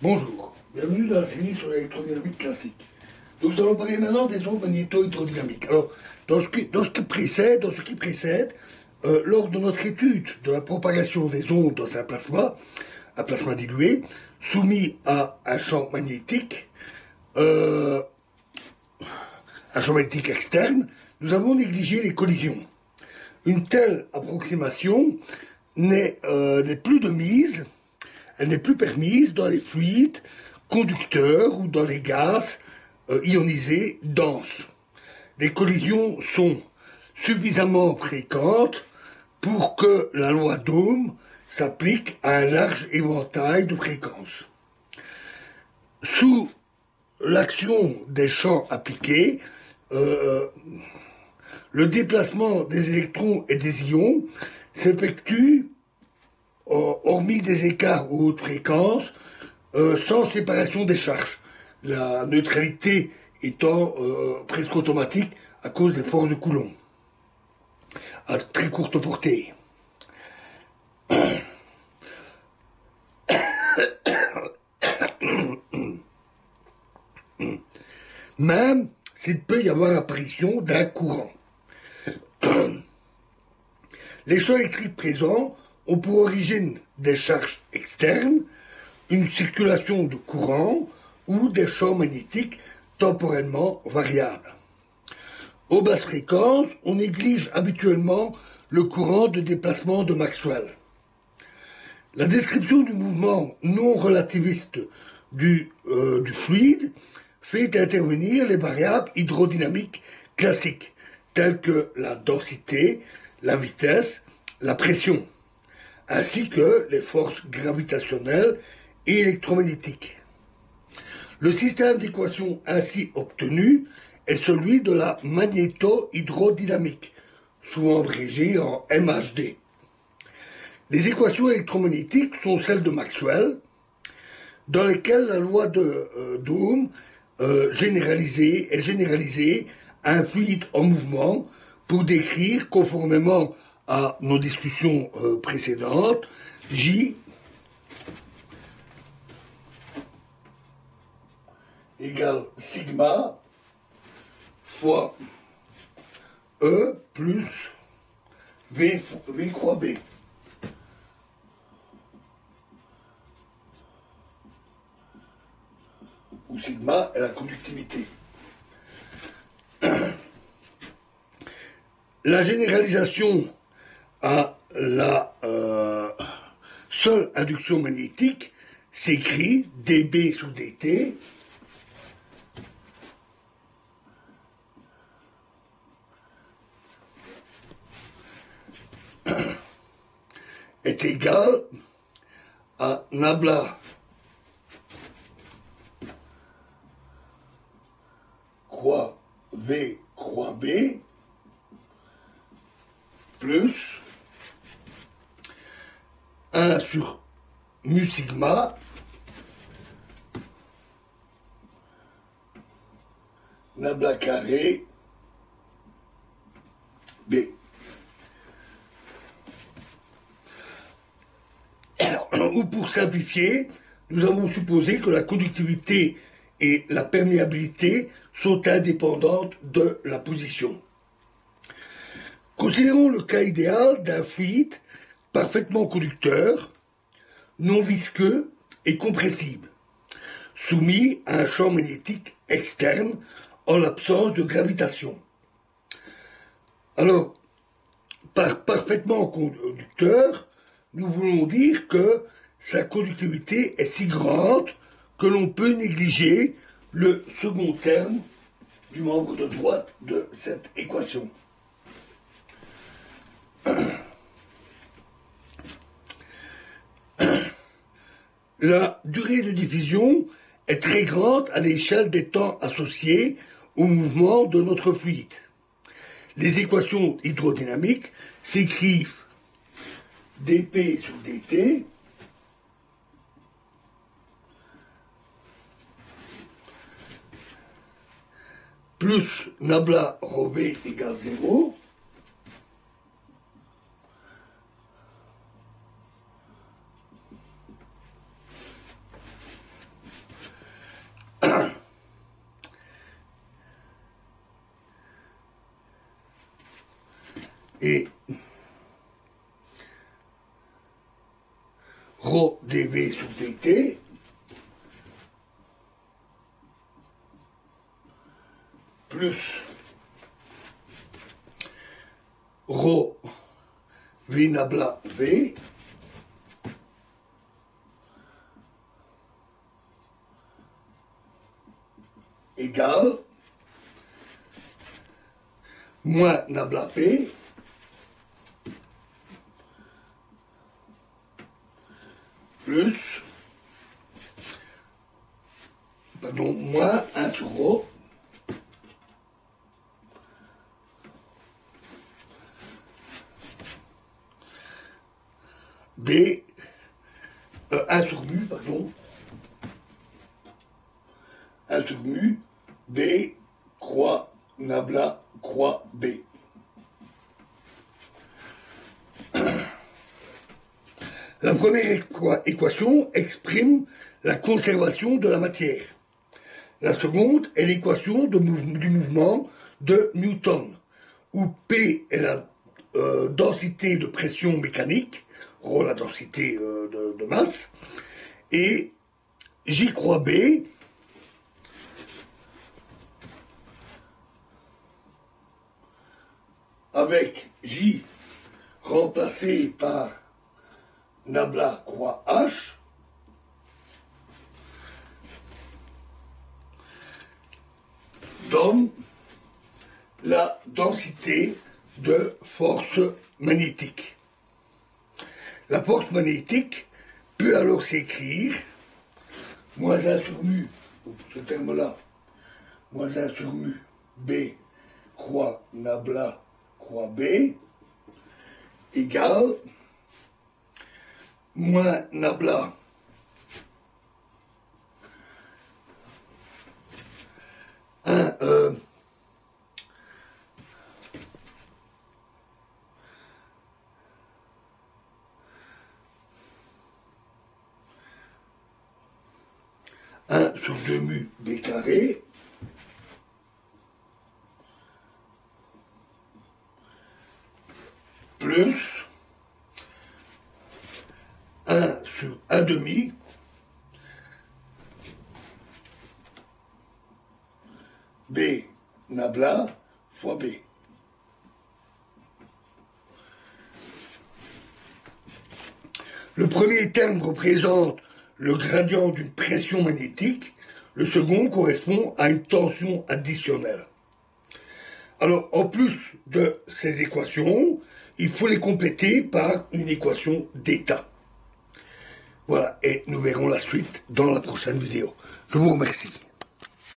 Bonjour, bienvenue dans la série sur l'électrodynamique classique. Nous allons parler maintenant des ondes magnéto-hydrodynamiques. Alors, dans ce qui précède, lors de notre étude de la propagation des ondes dans un plasma dilué, soumis à euh, un champ magnétique externe, nous avons négligé les collisions. Une telle approximation n'est plus de mise. Elle n'est plus permise dans les fluides conducteurs ou dans les gaz ionisés denses. Les collisions sont suffisamment fréquentes pour que la loi d'Ohm s'applique à un large éventail de fréquences. Sous l'action des champs appliqués, euh, le déplacement des électrons et des ions s'effectue, hormis des écarts ou haute fréquence, sans séparation des charges. La neutralité étant presque automatique à cause des forces de Coulomb, à très courte portée. Même s'il peut y avoir apparition d'un courant. Les champs électriques présents ont pour origine des charges externes, une circulation de courant ou des champs magnétiques temporellement variables. Aux basses fréquences, on néglige habituellement le courant de déplacement de Maxwell. La description du mouvement non relativiste du fluide fait intervenir les variables hydrodynamiques classiques, telles que la densité, la vitesse, la pression, ainsi que les forces gravitationnelles et électromagnétiques. Le système d'équations ainsi obtenu est celui de la magnéto-hydrodynamique, souvent abrégé en MHD. Les équations électromagnétiques sont celles de Maxwell, dans lesquelles la loi d'Ohm est généralisée à un fluide en mouvement pour décrire, conformément à nos discussions précédentes, J égale sigma fois E plus V croix B. Où sigma est la conductivité. La généralisation à la seule induction magnétique s'écrit dB sous dt est égal à nabla croix V croix B plus 1 sur mu sigma nabla carré B. Ou pour simplifier, nous avons supposé que la conductivité et la perméabilité sont indépendantes de la position. Considérons le cas idéal d'un fluide parfaitement conducteur, non visqueux et compressible, soumis à un champ magnétique externe en l'absence de gravitation. Alors, par parfaitement conducteur, nous voulons dire que sa conductivité est si grande que l'on peut négliger le second terme du membre de droite de cette équation. La durée de diffusion est très grande à l'échelle des temps associés au mouvement de notre fluide. Les équations hydrodynamiques s'écrivent dP sur dt plus nabla rho v égale 0 et rho dV sur dt plus rho V nabla V égale moins nabla P plus, pardon, moins 1 sur rho B, 1 sur mu, pardon, 1 sur mu, B, croix, nabla, croix, B. La première équation exprime la conservation de la matière. La seconde est l'équation du mouvement de Newton, où P est la densité de pression mécanique, rho la densité de masse, et J croix B avec J remplacé par nabla croix H donne la densité de force magnétique. La force magnétique peut alors s'écrire moins 1 sur mu, ce terme-là, moins 1 sur mu, B, croix nabla, croix B, égale moins nabla un sur 2 mu B carré plus 1 sur 1 demi B nabla fois B. Le premier terme représente le gradient d'une pression magnétique, le second correspond à une tension additionnelle. Alors, en plus de ces équations, il faut les compléter par une équation d'état. Voilà, et nous verrons la suite dans la prochaine vidéo. Je vous remercie.